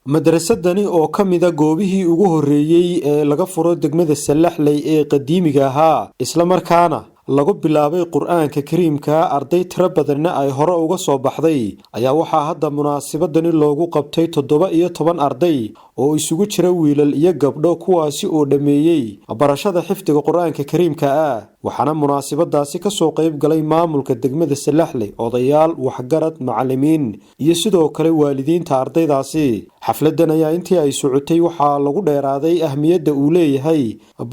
madrasadani oo ka mid ah goobihii ugu horeeyay ee laga furo degmada Salaxley ee qadiimiga ahaa isla markaana lagu bilaabay Qur'aanka Kariimka arday tiro badan ay hore uga soo baxday ayaa waxaa hadda munaasabadani loogu qabtay 17 arday oo isugu jira wiilal iyo gabdho kuwaasi oo dhameeyay barashada xifdiga Qur'aanka Kariimka ah waxaana munaasabadaasi ka soo qayb galay maamulka degmada Salaxley odayaal waxgarad macallimiin iyo sidoo kale waalidiinta ardaydaasi xafladan ayaa intii ay socotay waxaa lagu dheeraaday ahmiyadda uu leeyahay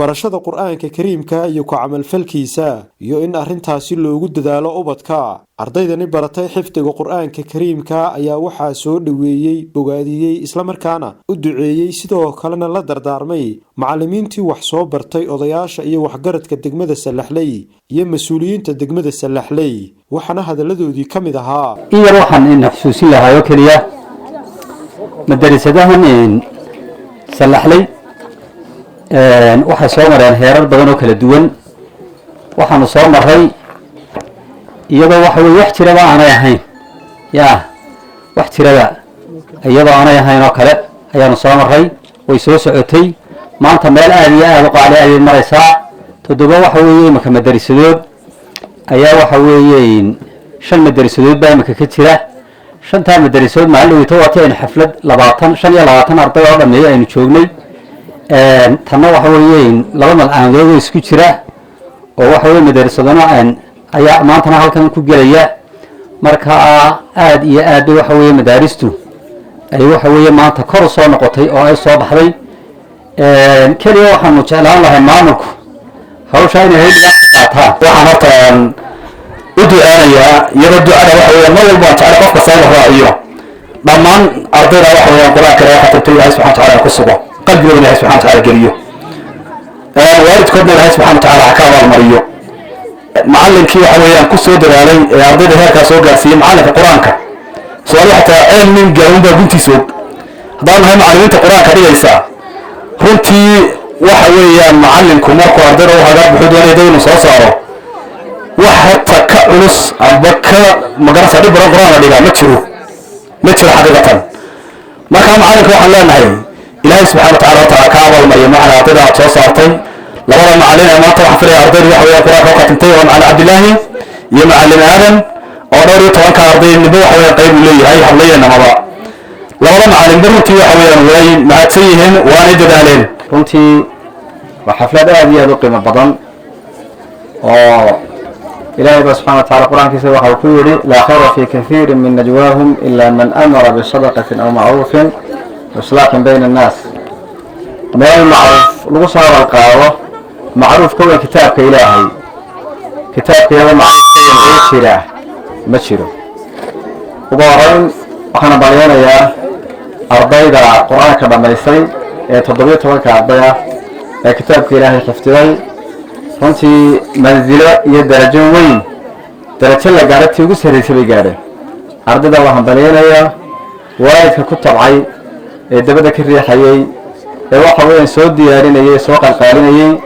barashada Qur'aanka Kariimka iyo ku camal falkiisa iyo in arintaasi loogu dadaalo ubadka ardaydani baratay xifdiga Qur'aanka Kariimka ayaa waxaa soo dhaweeyay bogaadiyay isla markaana u duceeyay sidoo kalena la dardaarmay macallimiintii wax soo bartay odayaasha iyo waxgaradka degmada Salaxley iyo mas'uuliyiinta degmada Salaxley waxana hadaladoodii kamid ahaa iyo waxaan in xusuusin lahayo kaliya madrasadahan Salaxley waxa soo mareen heerar badan oo kala duwan waxaanu soo maray iyadoo wax jiraba aanay ahayn wax jiraba iyadoo aanay ahayn oo kale ayaanu soo maray way soo socotay maanta meel aad iyo aad u qaali ay maraysaa todoba waxa weeye marka madrasadood ayaa waxa weeye 5 madrasadood baa marka ka jira 5 madrasadood macallimiinta wateen xaflad 25 arday oo dhameeyay aynu joognay tan waxa weeye laba mal'aadood isku jira oo waxa weeye madrasadana ayaa maanta halkan ku galaya marka aad iyo aad waxa weeye madaaristu ay waxa weeye maanta kor soo noqotay oo ay soo baxday kaliya waxaanu jeclaan lahayn maamulku hawsha inay hay'adda qaataan waxaan horta u ducaanayaa iyadoo ducada waxa weeye mar walba jecel qofka soo raaciyo dhammaan ardayda waxa weeye quraanka raacatay Ilaahay subhanahu wa ta'ala ku sugo qalbigooda Ilaahay subhanahu wa ta'ala geliyo waalidkoodna Ilaahay subhanahu wa ta'ala ka abaalmariyo macallinkii waxa weeyaan ku soo dadaalay ee ardayda heerka soo gaarsiiyay macallinka quraanka su'aal xataa cilmin gaarunba guntiisu hadaan nahay macallimiinta quraanka dhigaysa runtii waxa weeyaan macallinku markuu ardayda u haga buuxdo inuu soo saaro waxa ka culus abaka magarasa dhib badan quraanka dhiga ma jiro xaqiiqatan marka macallinka waxaan leenahay Ilaahay subhanahu wa ta'ala ka abaalmariyo macallin ardayda soo saartay labada macallin ee maanta waxa filayay ardayda waxa weeyaan quraanka ka tintay oo macallin Cabdullaahi iyo macallin Aadan oo dhowr iyo 10 ardayniba waxa weeyaan qayb u leeyahay hablayeennamada labada macallin runtii waxa weeyaan way mahadsan yihiin waana dadaaleen runtii waa xaflad aad iyo aad u qiimo badan oo Ilaahay subhanahu wa ta'ala quraankiisa waxa uu ku yiri la khayra fi kathirin min najwaahum illa man amara bi sadaqatin aw ma'rufin wa islahin bayna an-nas meel ma'ruf lagu soo qaado معروف كون كتابك إلهي كتابك هذا معروف كون شيرة ما شيرة وقارن أنا بلينا يا أربعة القرآن كما يسري تضبيط وك أربعة كتابك إلهي حفتي فانتي منزلة يدرجون وين درجة لقارة تيجي سري سري قارة أربعة الله بلينا يا وايد كتب عي دبدك الريحية واحد وين سودي يارين سوق القارين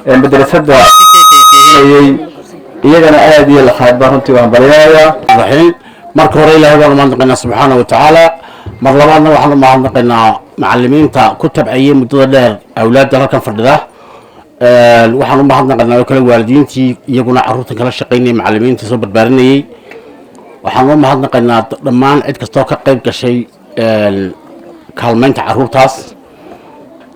مدرسة iyagana aad iyo la xaad baan runtii waan bariyaa waxiin marka hore Ilaahay baan mahadnaqaynaa subhanahu wa ta'ala mar labaadna waxaan mahadnaqaynaa macallimiinta ku tabciyay muddada dheer awlaadda halkan fadhida waxaan mahadnaqaynaa kala waalidiintii iyaguna carruurta kala shaqeynay macallimiinta soo barbaarinayay waxaan mahadnaqaynaa dhammaan cid kasta oo ka qayb gashay kaalmaynta carruurtaas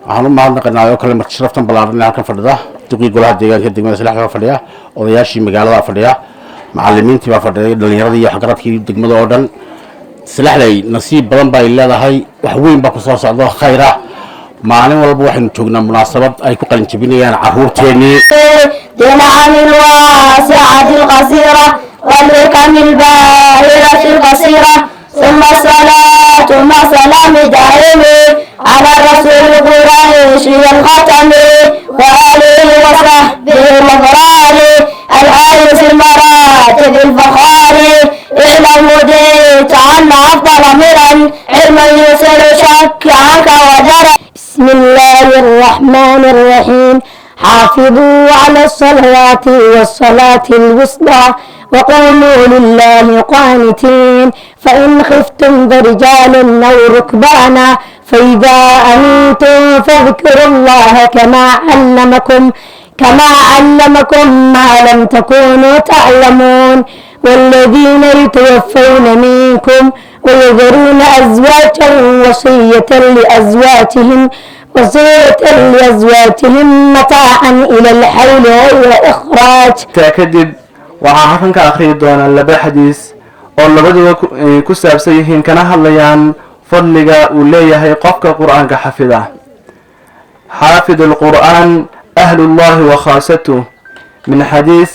waxaan mahadnaqaynaa kala marti sharaftan balaaran halkan fadhida duqii golaha deegaanka degmada Salaxley fadhiya odayaashii magaalada fadhiya macallimiintii baa fadhiyay dhalinyarada iyo waxgaradkii degmada oo dhan Salaxley nasiib badan baa leedahay wax weyn baa ku soo socdo khayr ah maalin walba waxaynu joognaa munaasabad ay ku qalin jabinayaan carruurteennii dina'il wasi'atil qasira wal kamil ba'iratil qasira ثم الصلاة مع سلام دائمي على رسول قريش الختم وآله وصحبه الأبرار الحارس المراتب الفخار إلى المديت عن أفضل مرن علما يوصل شك عنك ودرا بسم الله الرحمن الرحيم حافظوا على الصلوات والصلاة الوسطى وقوموا لله قانتين فإن خفتم فرجالا أو ركبانا فإذا أنتم فاذكروا الله كما علمكم ما لم تكونوا تعلمون والذين يتوفون منكم ويذرون أزواجا وصية لأزواجهم متاعا إلى الحول غير إخراج. كدب waxaa halkan ka akhriyi doona laba xadiis oo labaduba ku saabsan yihiin kana hadlayaan fadliga uu leeyahay qofka qur-aanka xafida. xaafid alqur'aan ahlullahi wa khaasatuh min xadiis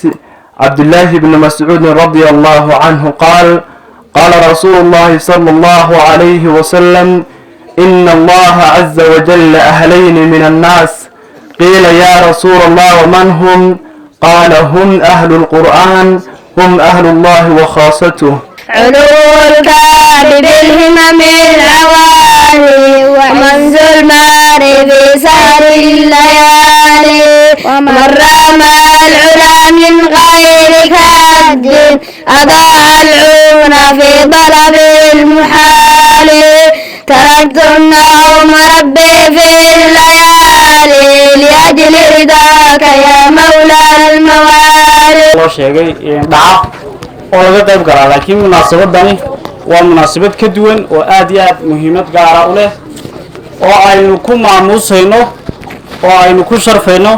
cabdullaahi bni mascuud radi allahu canhu qaal qaala rasuulu llahi sala allahu calayhi wasalam ina allaha caza wajalla ahlayni min annaas qiila ya rasuula allah waman hum قال هم أهل القرآن هم أهل الله وخاصته. علو الكعب بالهمم العوالي ومنز المار في سهر الليالي ومن رمى العلا من غير كد أضاع العون في طلب المحال تركت النوم ربي في الليالي لأجل رضاك يا مولى الموالي. loo sheegay dhaca oo laga qayb galaa laakiin munaasabadani waa munaasabad ka duwan oo aad iyo aad muhiimad gaara u leh oo aynu ku maamuusayno oo aynu ku sharfayno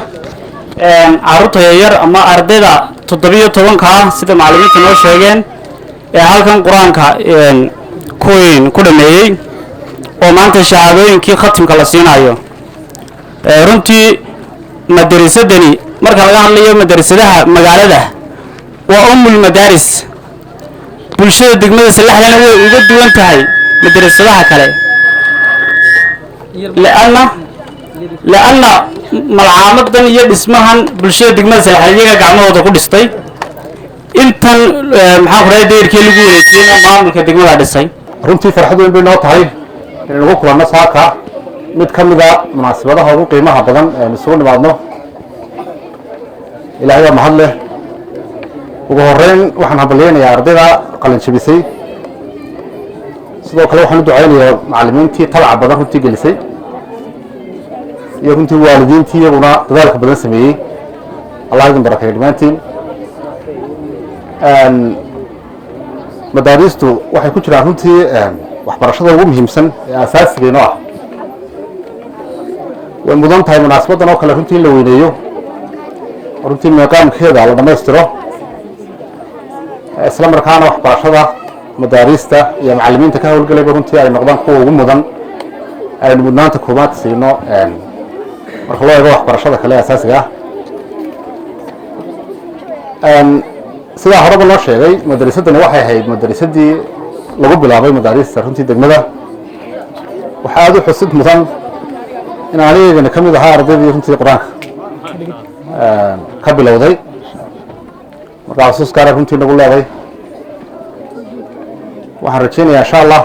carruurta yaryar ama ardayda 17 sida macallimiinta noo sheegeen ee halkan qur-aanka ku dhameeyey oo maanta shahaadooyinkii khatimka la siinayo. runtii madarisadani marka laga hadlayo madarasadaha magaalada waa ummul madaaris. bulshada degmada Salaxleyna way uga duwan tahay madarasadaha kale لأن malcaamadan iyo dhismahan bulshada degmada Salaxleyna iyaga gacmahooda ku dhistay intan maxaa qoray deerkii lagu wareejiyay maamulka degmada dhisay. runtii farxad weyn bay noo tahay in lagu kulanno saaka mid ka mid ah munaasabadaha ugu qiimaha badan ee isugu nimaadno. ilaahay waa mahad leh. ugu horeyn waxaan hambaleynayaa ardayda qalin jabisay, sidoo kale waxaan u ducaynayaa macallimiintii tabaca badan runtii gelisay iyo runtii waalidiintii iyaguna dadaalka badan sameeyey. allah idin barakeeyo dhammaantiin. madaaristu waxay ku jiraan runtii waxbarashada ugu muhiimsan ee asaasigeeno ah. way mudan tahay munaasabadan oo kale runtii in la weyneeyo, runtii meeqaamkeeda la dhammaystiro, isla markaana waxbarashada madaarista iyo macallimiinta ka howlgalayba runtii ay noqdaan kuwa ugu mudan aynu mudnaanta koobaad siino marka loo eego waxbarashada kale ee asaasiga ah. sidaa horeba loo sheegay madarisadani waxay ahayd madarisadii lagu bilaabay madaarista runtii degmada. waxaa aada u xusid mudan in anigeygana ka mid ahaa ardaydii runtii qur-aanka ka bilowday, markaa xusuus gaara runtii nagu leeday. waxaan rajaynayaa insha allah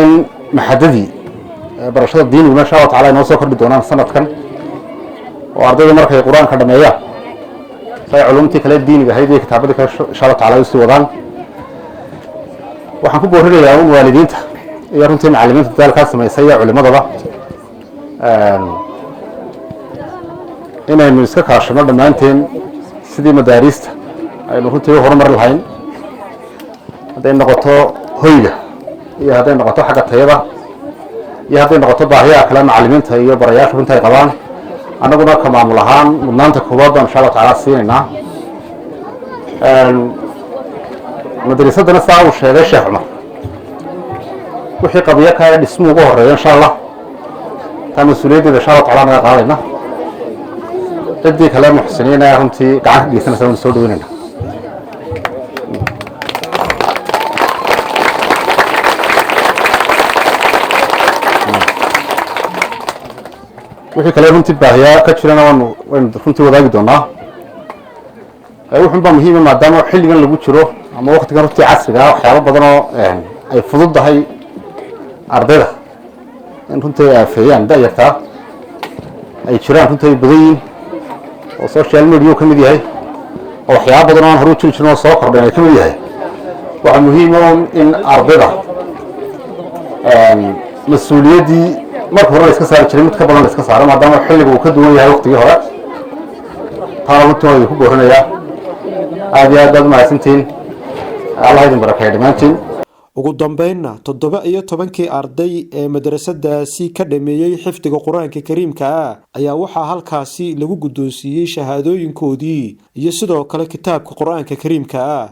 in maxadadii barashada diinigu insha allah tacala ay noo soo kordhi doonaan sanadkan oo ardayda markay qur-aanka dhameeyaan say culumtii kale diiniga ahayd iyo kitaabadii kale insha allah tacala usii wadaan. waxaan ku boorinayaa un waalidiinta iyo runtii macallimiinta dadaalkaa samaysay iyo culimadaba inaynu iska kaashano dhammaanteen sidii madaariista aynu runtii u horumar lahayn, hadday noqoto hoyga iyo hadday noqoto xagga tayada iyo hadday noqoto baahiyaha kale macallimiinta iyo barayaasha runta ay qabaan. annaguna ka maamul ahaan mudnaanta koowaad baan insha allah tacaala siinaynaa. madarisadana saa uu sheegay sheekh cumar wixii qabiyo ka dhismuhu ugu horeeya insha allah taa mas-uuliyaddeeda insha allah tacala naga qaadayna. ciddii kale muxsiniina runtii gacan ka geysanaysa waynu soo dhaweynayna. wixii kale runtii baahiyaa ka jirana waynu runtii wadaagi doonaa. wuxuun baa muhiima maadaama xilligan lagu jiro ama waktigan runtii casriga ah waxyaabo badan oo ay fududahay ardayda in runtii ay aafeeyaan da-yartaa ay jiraan runtii ay badan yihiin oo social media ka mid yahay oo waxyaabo badan oo aan hore u jiri jirin oo soo kordhayn ay ka mid yahay. waxaa muhiima in ardayda mas-uuliyaddii marka hore la iska saari jiray mid ka badan la iska saaro maadaama xilliga uu ka duwan yahay waqtigii hore taana runtii idinku goorinayaa aad iyo aad baad umahadsantihiin allah idin barakeeyo dhammaantiin ugu dambeynna 17 arday ee madrasadaasi ka dhameeyay xifdiga quraanka kariimka ah ayaa waxaa halkaasi lagu guddoonsiiyay shahaadooyinkoodii iyo sidoo kale kitaabka quraanka kariimka ah